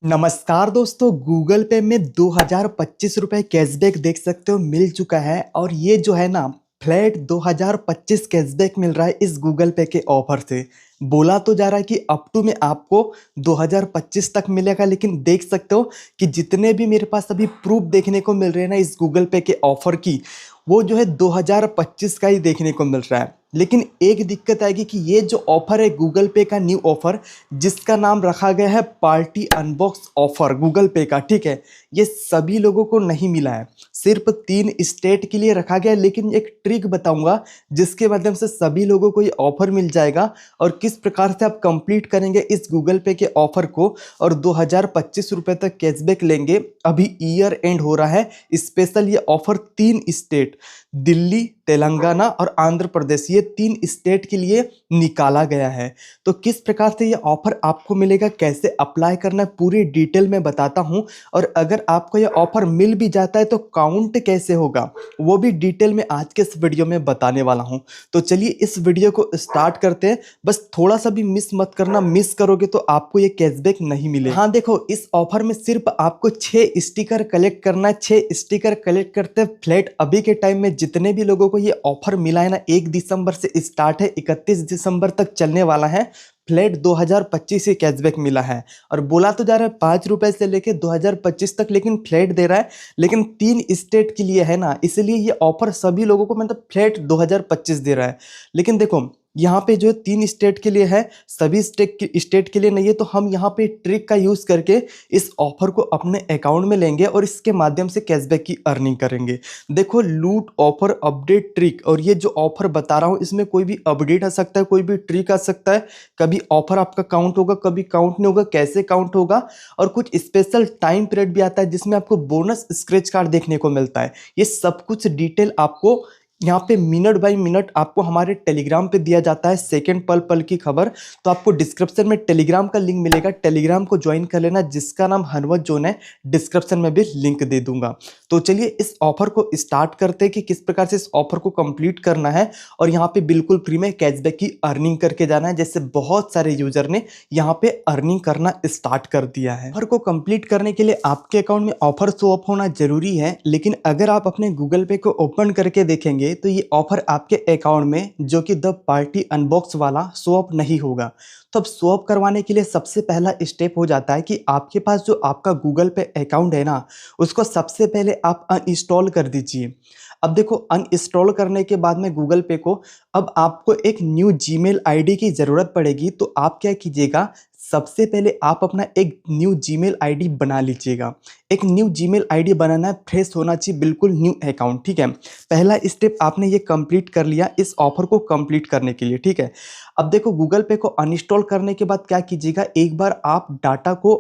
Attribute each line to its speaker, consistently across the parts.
Speaker 1: नमस्कार दोस्तों, गूगल पे में 2025 रुपये कैशबैक देख सकते हो मिल चुका है। और ये जो है ना, फ्लैट 2025 कैशबैक मिल रहा है इस गूगल पे के ऑफर से। बोला तो जा रहा है कि अप टू में आपको 2025 तक मिलेगा, लेकिन देख सकते हो कि जितने भी मेरे पास अभी प्रूफ देखने को मिल रहे हैं ना इस गूगल पे के ऑफर की, वो जो है 2025 का ही देखने को मिल रहा है। लेकिन एक दिक्कत आएगी कि ये जो ऑफर है गूगल पे का न्यू ऑफर, जिसका नाम रखा गया है पार्टी अनबॉक्स ऑफर गूगल पे का, ठीक है, ये सभी लोगों को नहीं मिला है। सिर्फ 3 स्टेट के लिए रखा गया है। लेकिन एक ट्रिक बताऊंगा जिसके माध्यम से सभी लोगों को ये ऑफर मिल जाएगा और किस प्रकार से आप कंप्लीट करेंगे इस गूगल पे के ऑफर को और 2025 रुपये तक कैशबैक लेंगे। अभी ईयर एंड हो रहा है, स्पेशल ये ऑफर 3 स्टेट दिल्ली, तेलंगाना और आंध्र प्रदेश, ये 3 स्टेट के लिए निकाला गया है। तो किस प्रकार से ये ऑफर आपको मिलेगा, कैसे अप्लाई करना है, पूरी डिटेल में बताता हूं। और अगर आपको ये ऑफर मिल भी जाता है तो काउंट कैसे होगा, वो भी डिटेल में आज के इस वीडियो में बताने वाला हूं। तो चलिए इस वीडियो को स्टार्ट करते हैं। बस थोड़ा सा भी मिस मत करना, मिस करोगे तो आपको ये कैशबैक नहीं मिलेगा। हाँ देखो, इस ऑफर में सिर्फ आपको 6 स्टिकर कलेक्ट करना है। 6 स्टिकर कलेक्ट करते फ्लैट अभी के टाइम में जितने भी लोगों को ये ऑफर मिला है ना, 1 दिसंबर से स्टार्ट है, 31 दिसंबर तक चलने वाला है। फ्लैट 2025 से कैशबैक मिला है। और बोला तो जा रहा है 5 रुपए से लेके 2025 तक, लेकिन फ्लैट दे रहा है। लेकिन 3 स्टेट के लिए है ना, इसलिए ये ऑफर सभी लोगों को मतलब फ्लैट 2025 दे रहा है। लेकिन देखो यहाँ पे जो है 3 स्टेट के लिए है, सभी स्टेट के लिए नहीं है। तो हम यहाँ पे ट्रिक का यूज करके इस ऑफर को अपने अकाउंट में लेंगे और इसके माध्यम से कैशबैक की अर्निंग करेंगे। देखो, लूट ऑफर अपडेट ट्रिक, और ये जो ऑफर बता रहा हूँ इसमें कोई भी अपडेट आ सकता है, कोई भी ट्रिक आ सकता है। कभी ऑफर आपका काउंट होगा, कभी काउंट नहीं होगा, कैसे काउंट होगा। और कुछ स्पेशल टाइम पीरियड भी आता है जिसमें आपको बोनस स्क्रैच कार्ड देखने को मिलता है। ये सब कुछ डिटेल आपको यहाँ पे मिनट बाय मिनट आपको हमारे टेलीग्राम पे दिया जाता है, सेकंड पल पल की खबर। तो आपको डिस्क्रिप्शन में टेलीग्राम का लिंक मिलेगा, टेलीग्राम को ज्वाइन कर लेना, जिसका नाम हनवत जोन है। डिस्क्रिप्शन में भी लिंक दे दूंगा। तो चलिए इस ऑफर को स्टार्ट करते हैं कि किस प्रकार से इस ऑफर को कंप्लीट करना है और यहाँ पे बिल्कुल फ्री में कैशबैक की अर्निंग करके जाना है, जैसे बहुत सारे यूजर ने यहाँ पे अर्निंग करना स्टार्ट कर दिया है। ऑफर को कंप्लीट करने के लिए आपके अकाउंट में ऑफर शो अप होना जरूरी है। लेकिन अगर आप अपने गूगल पे को ओपन करके देखेंगे तो ये ऑफर आपके अकाउंट में, जो कि द पार्टी अनबॉक्स वाला, शो अप नहीं होगा। तो अब शो अप करवाने के लिए सबसे पहला स्टेप हो जाता है कि आपके पास जो आपका गूगल पे अकाउंट है ना, उसको सबसे पहले आप अनइंस्टॉल कर दीजिए। अब देखो, अनइंस्टॉल करने के बाद में गूगल पे को अब आपको एक न्यू जीमेल आईडी की ज़रूरत पड़ेगी। तो आप क्या कीजिएगा, सबसे पहले आप अपना एक न्यू जीमेल आईडी बना लीजिएगा। एक न्यू जीमेल आईडी बनाना है, फ्रेश होना चाहिए, बिल्कुल न्यू अकाउंट, ठीक है। पहला स्टेप आपने ये कंप्लीट कर लिया इस ऑफर को कंप्लीट करने के लिए, ठीक है। अब देखो, गूगल पे को अनइंस्टॉल करने के बाद क्या कीजिएगा, एक बार आप डाटा को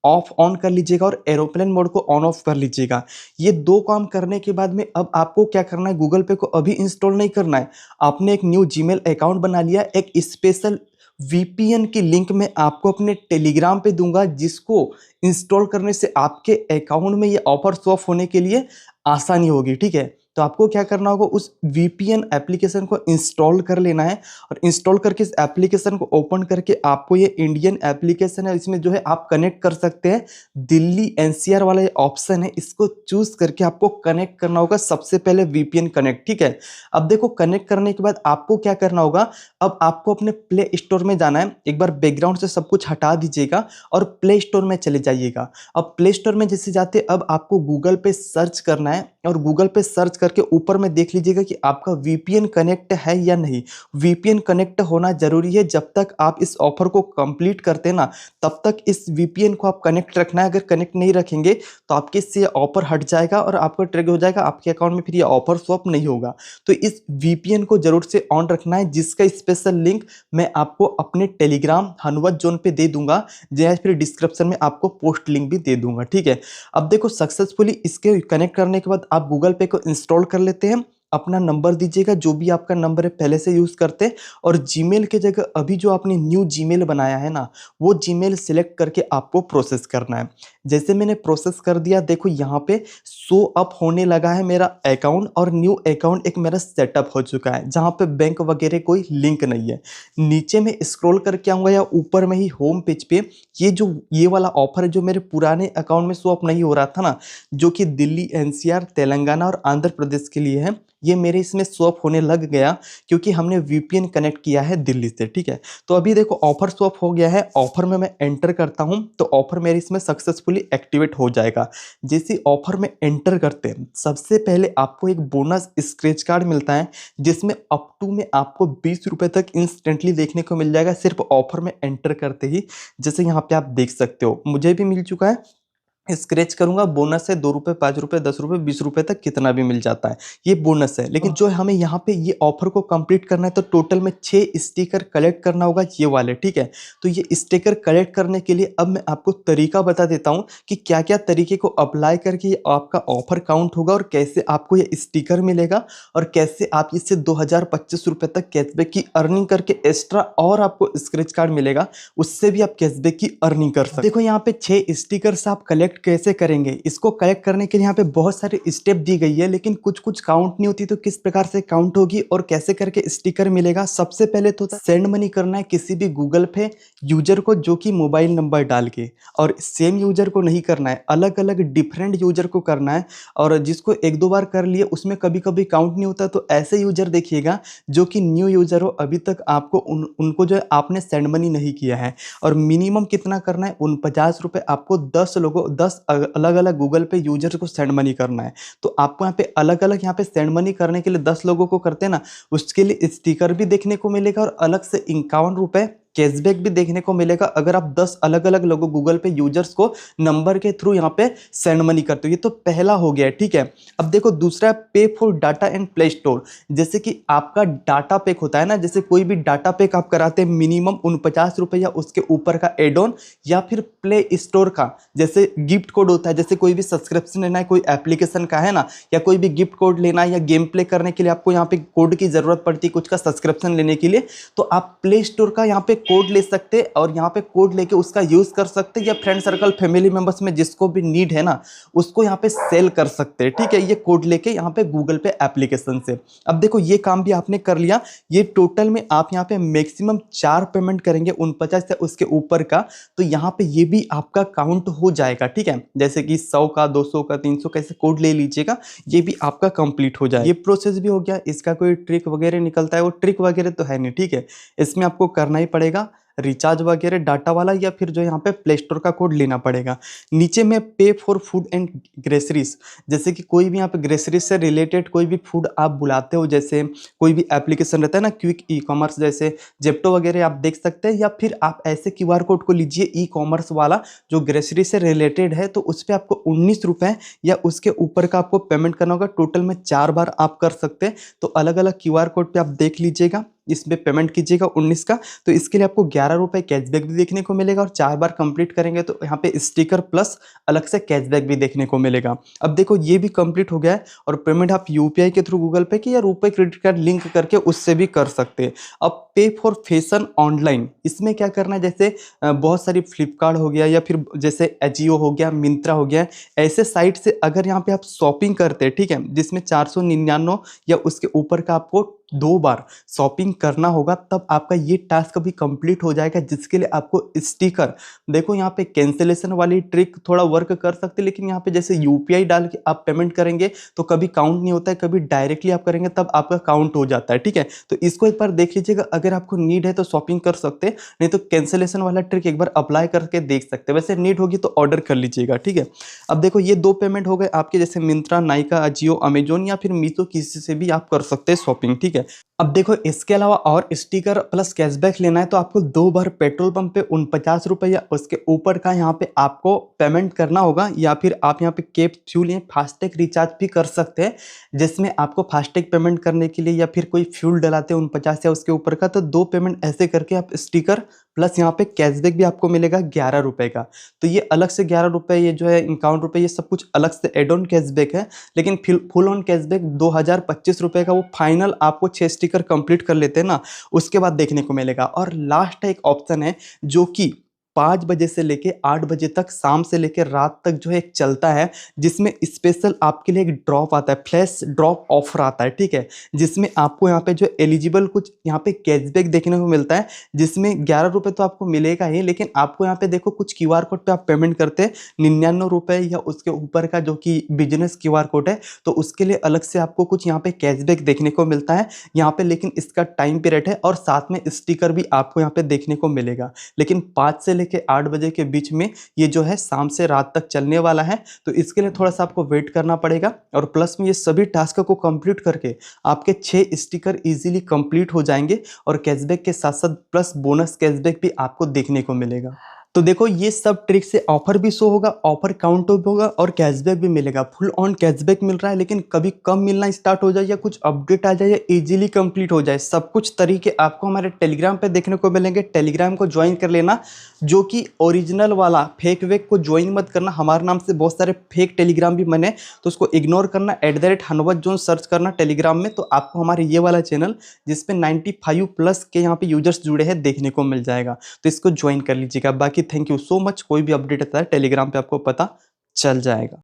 Speaker 1: ऑफ ऑन कर लीजिएगा और एरोप्लेन मोड को ऑन ऑफ कर लीजिएगा। ये 2 काम करने के बाद में अब आपको क्या करना है, गूगल पे को अभी इंस्टॉल नहीं करना है। आपने एक न्यू जीमेल अकाउंट बना लिया, एक स्पेशल वीपीएन की लिंक मैं आपको अपने टेलीग्राम पे दूंगा, जिसको इंस्टॉल करने से आपके अकाउंट में ये ऑफर शो ऑफ होने के लिए आसानी होगी, ठीक है। तो आपको क्या करना होगा, उस वीपीएन एप्लीकेशन को इंस्टॉल कर लेना है। और इंस्टॉल करके इस एप्लीकेशन को ओपन करके आपको, ये इंडियन एप्लीकेशन है, इसमें जो है आप कनेक्ट कर सकते हैं। दिल्ली एनसीआर वाला ये ऑप्शन है, इसको चूज करके आपको कनेक्ट करना होगा सबसे पहले वीपीएन कनेक्ट, ठीक है। अब देखो, कनेक्ट करने के बाद आपको क्या करना होगा, अब आपको अपने प्ले स्टोर में जाना है। एक बार बैकग्राउंड से सब कुछ हटा दीजिएगा और प्ले स्टोर में चले जाइएगा। अब प्ले स्टोर में जैसे जाते, अब आपको गूगल पे सर्च करना है और गूगल पे सर्च करके ऊपर में देख लीजिएगा कि आपका वीपीएन कनेक्ट है या नहीं। वीपीएन कनेक्ट होना जरूरी है। जब तक आप इस ऑफर को कंप्लीट करते हैं ना, तब तक इस वीपीएन को आप कनेक्ट रखना है। अगर कनेक्ट नहीं रखेंगे तो आपके इससे ऑफर हट जाएगा और आपका ट्रिगर हो जाएगा, आपके अकाउंट में फिर ये ऑफर स्वैप नहीं होगा। तो इस वीपीएन को जरूर से ऑन रखना है, जिसका स्पेशल लिंक मैं आपको अपने टेलीग्राम हनवत जोन पे दे दूंगा, या फिर डिस्क्रिप्शन में आपको पोस्ट लिंक भी दे दूंगा, ठीक है। अब देखो, सक्सेसफुली इसके कनेक्ट करने के बाद आप गूगल पे को इंस्टॉल कर लेते हैं। अपना नंबर दीजिएगा, जो भी आपका नंबर है पहले से यूज़ करते हैं, और जीमेल की जगह अभी जो आपने न्यू जीमेल बनाया है ना, वो जीमेल सिलेक्ट करके आपको प्रोसेस करना है। जैसे मैंने प्रोसेस कर दिया, देखो यहाँ पे शो अप होने लगा है मेरा अकाउंट, और न्यू अकाउंट एक मेरा सेटअप हो चुका है, जहाँ पे बैंक वगैरह कोई लिंक नहीं है। नीचे में स्क्रॉल करके आऊँगा या ऊपर में ही होम पेज पे ये वाला ऑफर है जो मेरे पुराने अकाउंट में शो अप नहीं हो रहा था ना, जो कि दिल्ली, एनसीआर, तेलंगाना और आंध्र प्रदेश के लिए है, ये मेरे इसमें शो अप होने लग गया क्योंकि हमने वीपीएन कनेक्ट किया है दिल्ली से, ठीक है। तो अभी देखो ऑफर शो अप हो गया है, ऑफर में मैं एंटर करता हूं तो ऑफर मेरे इसमें सक्सेसफुली एक्टिवेट हो जाएगा। जैसे ऑफर में एंटर करते हैं, सबसे पहले आपको एक बोनस स्क्रैच कार्ड मिलता है, जिसमें अप टू में आपको 20 रुपए तक इंस्टेंटली देखने को मिल जाएगा, सिर्फ ऑफर में एंटर करते ही। जैसे यहाँ पे आप देख सकते हो, मुझे भी मिल चुका है। स्क्रैच करूंगा, बोनस है 2 रुपए, 5 रुपए, 10 रुपए, 20 रुपए तक कितना भी मिल जाता है, ये बोनस है। लेकिन जो हमें यहाँ पे ये ऑफर को कंप्लीट करना है तो टोटल में 6 स्टिकर कलेक्ट करना होगा, ये वाले, ठीक है। तो ये स्टिकर कलेक्ट करने के लिए अब मैं आपको तरीका बता देता हूँ कि क्या क्या तरीके को अप्लाई करके ये आपका ऑफर काउंट होगा और कैसे आपको ये स्टिकर मिलेगा, और कैसे आप इससे 2025 रुपए तक कैशबैक की अर्निंग करके एक्स्ट्रा और आपको स्क्रैच कार्ड मिलेगा, उससे भी आप कैशबैक की अर्निंग कर सकते हैं। देखो यहाँ पे 6 स्टिकर्स आप कलेक्ट कैसे करेंगे, इसको कलेक्ट करने के लिए यहाँ पे बहुत सारे स्टेप दी गई है, लेकिन कुछ कुछ काउंट नहीं होती, तो किस प्रकार से काउंट होगी और कैसे करके स्टिकर मिलेगा। सबसे पहले तो सेंड मनी करना है किसी भी गूगल पे यूजर को, जो कि मोबाइल नंबर डाल के, और सेम यूजर को नहीं करना है, अलग अलग डिफरेंट यूजर को करना है। और जिसको एक दो बार कर लिए उसमें कभी कभी काउंट नहीं होता, तो ऐसे यूजर देखिएगा जो कि न्यू यूजर हो, अभी तक आपको उनको जो है आपने सेंड मनी नहीं किया है। और मिनिमम कितना करना है, 49 रुपये आपको 10 लोगों 10 अलग अलग गूगल पे यूजर को सेंड मनी करना है। तो आपको यहाँ पे अलग अलग यहाँ पे सेंड मनी करने के लिए 10 लोगों को करते हैं ना, उसके लिए स्टिकर भी देखने को मिलेगा और अलग से 51 रुपये कैशबैक भी देखने को मिलेगा, अगर आप 10 अलग अलग लोगों गूगल पे यूजर्स को नंबर के थ्रू यहाँ पे सेंड मनी करते हो। ये तो पहला हो गया है, ठीक है। अब देखो दूसरा, पे for data and play store. जैसे कि आपका डाटा पैक होता है ना, जैसे कोई भी डाटा पैक आप कराते हैं, मिनिमम 49 रुपये या उसके ऊपर का एड ऑन, या फिर प्ले स्टोर का जैसे गिफ्ट कोड होता है, जैसे कोई भी सब्सक्रिप्शन लेना है कोई एप्लीकेशन का है ना, या कोई भी गिफ्ट कोड लेना है या गेम प्ले करने के लिए आपको यहाँ पे कोड की जरूरत पड़ती है कुछ का सब्सक्रिप्शन लेने के लिए, तो आप प्ले स्टोर का यहाँ पे कोड ले सकते हैं और यहाँ पे कोड लेके उसका यूज कर सकते हैं, या फ्रेंड सर्कल फैमिली मेंबर्स में जिसको भी नीड है ना, उसको यहाँ पे सेल कर सकते हैं, ठीक है, ये कोड लेके यहाँ पे गूगल पे एप्लीकेशन से। अब देखो ये काम भी आपने कर लिया, ये टोटल में आप यहाँ पे मैक्सिमम 4 पेमेंट करेंगे 49 से उसके ऊपर का, तो यहाँ पे ये भी आपका काउंट हो जाएगा, ठीक है। जैसे कि 100 का, 200 का, 300 का ऐसे कोड ले लीजिएगा, ये भी आपका कंप्लीट हो जाएगा। ये प्रोसेस भी हो गया। इसका कोई ट्रिक वगैरह निकलता है, वो ट्रिक वगैरह तो है नहीं, ठीक है। इसमें आपको करना ही पड़ेगा रिचार्ज वगैरह डाटा वाला, या फिर जो यहाँ पे प्ले स्टोर का कोड लेना पड़ेगा। नीचे में पे फॉर फूड एंड ग्रेसरीज, जैसे कि कोई भी यहाँ पे ग्रेसरीज से रिलेटेड कोई भी फूड आप बुलाते हो, जैसे कोई भी एप्लीकेशन रहता है ना, क्विक ई कॉमर्स जैसे जेप्टो वगैरह, आप देख सकते हैं, या फिर आप ऐसे क्यूआर कोड को लीजिए ई कॉमर्स वाला जो ग्रेसरी से रिलेटेड है, तो उस पर आपको 19 रुपये या उसके ऊपर का आपको पेमेंट करना होगा। टोटल में 4 बार आप कर सकते हैं, तो अलग अलग क्यूआर कोड पे आप देख लीजिएगा, इसमें पेमेंट कीजिएगा 19 का, तो इसके लिए आपको 11 रुपये कैशबैक भी देखने को मिलेगा, और 4 बार कंप्लीट करेंगे तो यहाँ पे स्टिकर प्लस अलग से कैशबैक भी देखने को मिलेगा। अब देखो ये भी कंप्लीट हो गया है, और पेमेंट आप यूपीआई के थ्रू गूगल पे की या रुपए क्रेडिट कार्ड लिंक करके उससे भी कर सकते हैं। अब पे फॉर फैशन ऑनलाइन, इसमें क्या करना है, जैसे बहुत सारी फ्लिपकार्ट हो गया, या फिर जैसे एजियो हो गया, मिंत्रा हो गया, ऐसे साइट से अगर यहाँ पे आप शॉपिंग करते हैं, ठीक है, जिसमें 499 या उसके ऊपर का आपको 2 बार शॉपिंग करना होगा, तब आपका ये टास्क भी कंप्लीट हो जाएगा, जिसके लिए आपको स्टिकर, देखो यहाँ पे कैंसिलेशन वाली ट्रिक थोड़ा वर्क कर सकते हैं, लेकिन यहाँ पे जैसे यूपीआई डाल के आप पेमेंट करेंगे तो कभी काउंट नहीं होता है, कभी डायरेक्टली आप करेंगे तब आपका काउंट हो जाता है, ठीक है। तो इसको एक बार देख लीजिएगा, अगर आपको नीड है तो शॉपिंग कर सकते हैं, नहीं तो कैंसिलेशन वाला ट्रिक एक बार अप्लाई करके देख सकते हैं। वैसे नीड होगी तो ऑर्डर कर लीजिएगा, ठीक है। अब देखो ये 2 पेमेंट हो गए आपके, जैसे मिंत्रा, नाइका, अजियो, अमेजोन या फिर मीशो, किसी से भी आप कर सकते हैं शॉपिंग, ठीक है। अब देखो इसके अलावा और स्टिकर प्लस कैशबैक लेना है तो आपको 2 बार पेट्रोल पंप पे 49 रुपये या उसके ऊपर का यहाँ पे आपको पेमेंट करना होगा, या फिर आप यहाँ पे केप फ्यूल या फास्टैग रिचार्ज भी कर सकते हैं, जिसमें आपको फास्टैग पेमेंट करने के लिए या फिर कोई फ्यूल डलाते हैं 49 या उसके ऊपर का, तो 2 पेमेंट ऐसे करके आप स्टिकर प्लस यहाँ पे कैशबैक भी आपको मिलेगा 11 रुपये का। तो ये अलग से 11 रुपये, ये जो है 51 रुपये, ये सब कुछ अलग से एड ऑन कैशबैक है। लेकिन फुल ऑन कैशबैक 2025 रुपये का, वो फाइनल आपको 6 स्टिकर कंप्लीट कर लेते हैं ना, उसके बाद देखने को मिलेगा। और लास्ट एक ऑप्शन है जो कि 5 बजे से लेके 8 बजे तक, शाम से लेके रात तक जो है एक चलता है, जिसमें स्पेशल आपके लिए एक ड्रॉप आता है, फ्लैश ड्रॉप ऑफर आता है, ठीक है, जिसमें आपको यहाँ पे जो एलिजिबल कुछ यहाँ पे कैशबैक देखने को मिलता है, जिसमें 11 रुपये तो आपको मिलेगा ही, लेकिन आपको यहाँ पे देखो कुछ क्यूआर कोड पे आप पेमेंट करते हैं 99 रुपये या उसके ऊपर का, जो कि बिजनेस क्यूआर कोड है, तो उसके लिए अलग से आपको कुछ यहाँ पे कैशबैक देखने को मिलता है यहाँ पे, लेकिन इसका टाइम पीरियड है, और साथ में स्टिकर भी आपको यहाँ पे देखने को मिलेगा। लेकिन 5 से लेके 8 बजे के बीच में ये जो है शाम से रात तक चलने वाला है, तो इसके लिए थोड़ा सा आपको वेट करना पड़ेगा। और प्लस में ये सभी टास्क को कंप्लीट करके आपके 6 स्टिकर इजीली कंप्लीट हो जाएंगे, और कैशबैक के साथ साथ प्लस बोनस कैशबैक भी आपको देखने को मिलेगा। तो देखो ये सब ट्रिक से ऑफर भी शो होगा, ऑफर काउंट होगा, और कैशबैक भी मिलेगा। फुल ऑन कैशबैक मिल रहा है, लेकिन कभी कम मिलना स्टार्ट हो जाए या कुछ अपडेट आ जाए या इजीली कंप्लीट हो जाए, सब कुछ तरीके आपको हमारे टेलीग्राम पे देखने को मिलेंगे। टेलीग्राम को ज्वाइन कर लेना, जो कि ओरिजिनल वाला, फेक वेक को ज्वाइन मत करना। हमारे नाम से बहुत सारे फेक टेलीग्राम भी बने, तो उसको इग्नोर करना। @हनवत सर्च करना टेलीग्राम में, तो आपको हमारे ये वाला चैनल जिसपे 95 प्लस के यहाँ पे यूजर्स जुड़े हैं देखने को मिल जाएगा, तो इसको ज्वाइन कर लीजिएगा। बाकी थैंक यू सो मच। कोई भी अपडेट आता है टेलीग्राम पे आपको पता चल जाएगा।